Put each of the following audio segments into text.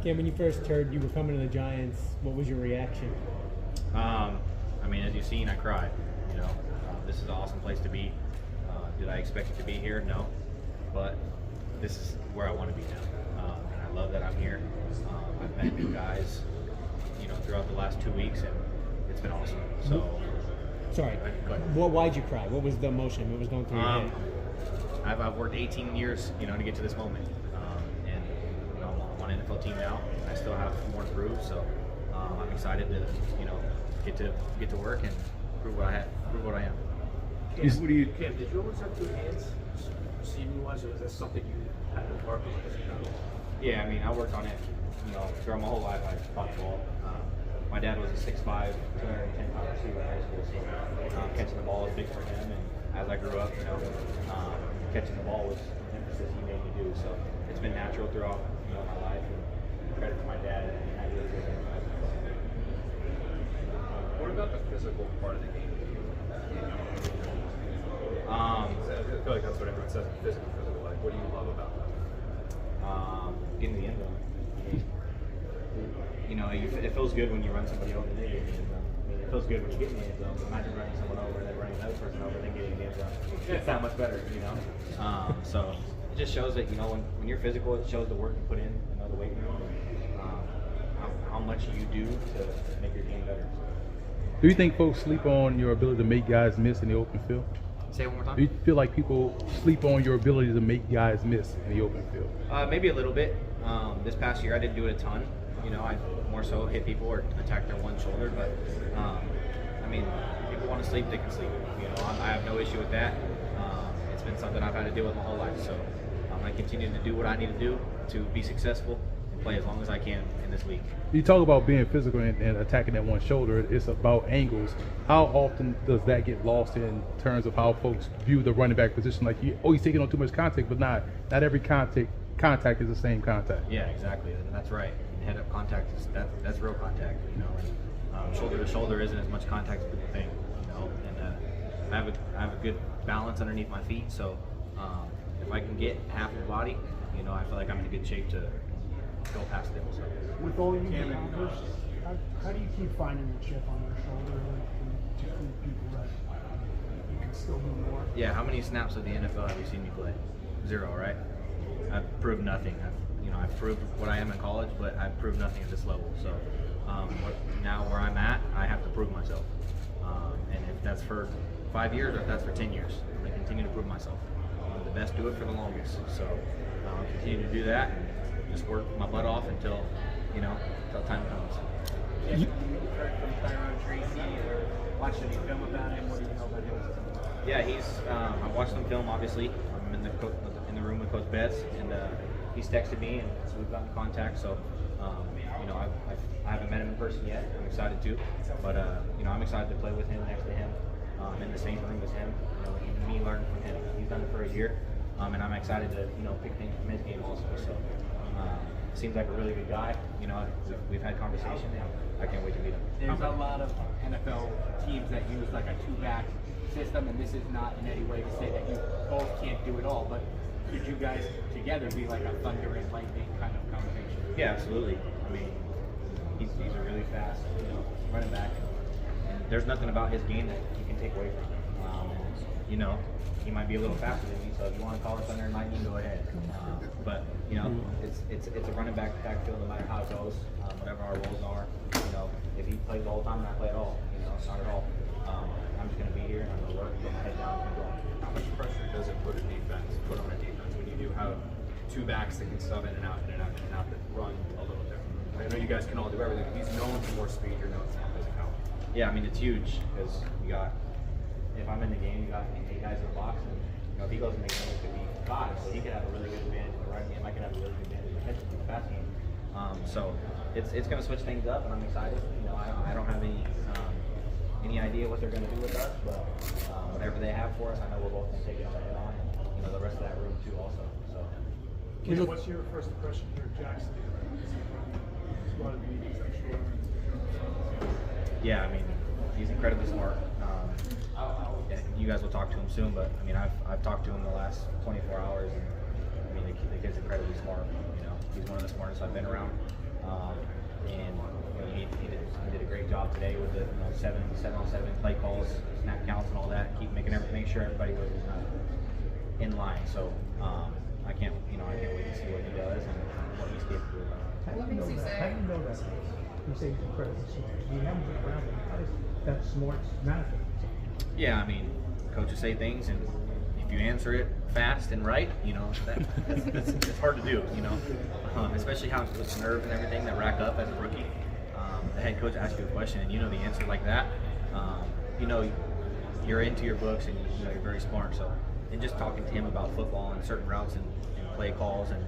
Cam, when you first heard you were coming to the Giants, what was your reaction? I mean, as you've seen, I cried. You know, this is an awesome place to be. Did I expect it to be here? No, but this is where I want to be now, and I love that I'm here. I've met new guys, you know, throughout the last 2 weeks, and it's been awesome. So, sorry, why'd you cry? What was the emotion? What was going through your head? I've worked 18 years, you know, to get to this moment, and you know, I'm on an NFL team now. I still have more to prove, so I'm excited to, you know, get to work and prove what I am. Cam, did you always have two hands, receiving-wise, or was that something you had to work on as a child? Yeah, I mean, I worked on it, you know, throughout my whole life. I caught the ball. My dad was a 6'5", 210-pound receiver in high school, so catching the ball was big for him. And as I grew up, you know, catching the ball was an emphasis he made me do. So it's been natural throughout, you know, my life. And credit to my dad, and I really did. What about the physical part of the game? I feel like that's what everyone says, physical. Like, what do you love about that? Getting to the end zone. I mean, you know, it feels good when you run somebody over and they get in the end zone. I mean, it feels good when you get in the end zone. Imagine running someone over and then running another person over and then getting in the end zone. It's that much better, you know. So it just shows that, you know, when you're physical, it shows the work you put in, you know, the weight room, how much you do to make your game better. Do you think folks sleep on your ability to make guys miss in the open field? Say it one more time. Do you feel like people sleep on your ability to make guys miss in the open field? Maybe a little bit. This past year, I didn't do it a ton. You know, I more so hit people or attack their one shoulder. But I mean, if people want to sleep, they can sleep. You know, I have no issue with that. It's been something I've had to deal with my whole life. So I'm going to continue to do what I need to do to be successful and play as long as I can in this league. You talk about being physical and attacking that one shoulder. It's about angles. How often does that get lost in terms of how folks view the running back position? Like, he's taking on too much contact, but not every contact is the same contact. Yeah, exactly. And that's right. Head-up contact that's real contact. You know, and shoulder to shoulder isn't as much contact as people think. You know, and I have a good balance underneath my feet. So if I can get half of the body, you know, I feel like I'm in good shape to go past them. So. With all you accomplished, how do you keep finding the chip on your shoulder and to prove people that you can still do more? Yeah, how many snaps of the NFL have you seen me play? 0, right? I've proved nothing. I've proved what I am in college, but I've proved nothing at this level. So now where I'm at, I have to prove myself. And if that's for 5 years or if that's for 10 years, I'm going to continue to prove myself. The best do it for the longest. So I'll continue to do that and just work my butt off until time comes. Have you heard from Tyrone Tracy or watched any film about him? What do you know about him? Yeah, I've watched him film, obviously. I'm in the room with Coach Betts, and he's texted me, and so we've gotten in contact. So, you know, I haven't met him in person yet. I'm excited to, but you know, I'm excited to play with him, next to him, in the same room as him. You know, even me learning from him. He's done it for a year, and I'm excited to, you know, pick things from his game also. So, seems like a really good guy. You know, we've had conversation, and I can't wait to meet him. There's a lot of NFL teams that use like a two-back system, and this is not in any way to say that you both can't do it all, but could you guys together be like a thunder and lightning kind of combination? Yeah, absolutely. I mean, he's a really fast, you know, running back, and there's nothing about his game that you can take away from him. You know, he might be a little faster than me, so if you want to call it thunder and lightning, go ahead. But you know, it's a running backfield no matter how it goes, whatever our roles are. You know, if he plays the whole time and I play at all, you know, it's not at all. I'm just going to be here and I'm going to work, get my head down, and keep going. How much pressure does it put on a defense when you do have two backs that can sub in and out that run a little different? I know you guys can all do everything. He's known for more speed, you're known for more physicality. Yeah, I mean, it's huge because if I'm in the game, you got 8 guys in the box, and you know, if he goes in the game, it could be 5, so he could have a really good advantage in the running game. I could have a really good advantage in the pass game. So it's going to switch things up, and I'm excited. You know, I don't have any idea what they're going to do with us, but whatever they have for us, I know we're both going to take it head on, and you know, the rest of that room too, also. So. What's your first impression here at Jackson? Yeah, I mean, he's incredibly smart. You guys will talk to him soon, but I mean, I've talked to him the last 24 hours, and I mean, the kid's incredibly smart. You know, he's one of the smartest I've been around. And he did a great job today with the 7-on-7 play calls, snap counts, and all that. Make sure everybody was in line. So I can't wait to see what he does and what he's capable of. How do you know that? How do you know that? You say he's incredibly smart. You haven't been around him. How does that smart manifest? Yeah, I mean, coaches say things, and if you answer it fast and right, it's hard to do, especially how with nerves and everything that rack up as a rookie. The head coach asks you a question, and you know the answer like that. You're into your books, and you're very smart. So, and just talking to him about football and certain routes and play calls, and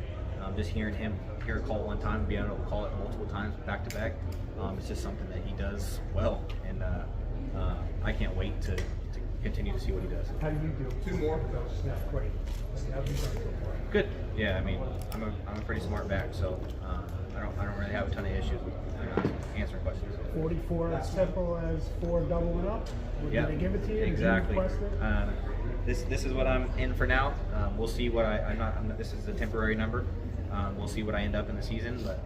just hearing him hear a call one time and be able to call it multiple times back to back, it's just something that he does well, and I can't wait to continue to see what he does. How do you do? Two more. That's great. How do you done so far? Good. Yeah, I mean, I'm a pretty smart back, so I don't really have a ton of issues with answering questions. 44 as simple as 4 doubling up. Would they give it to you? Exactly. Did you request it? This is what I'm in for now. We'll see what I'm not. This is a temporary number. We'll see what I end up in the season, but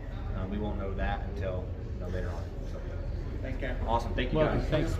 we won't know that until later on. So. Thank you. Awesome. Thank you Well, guys. thanks.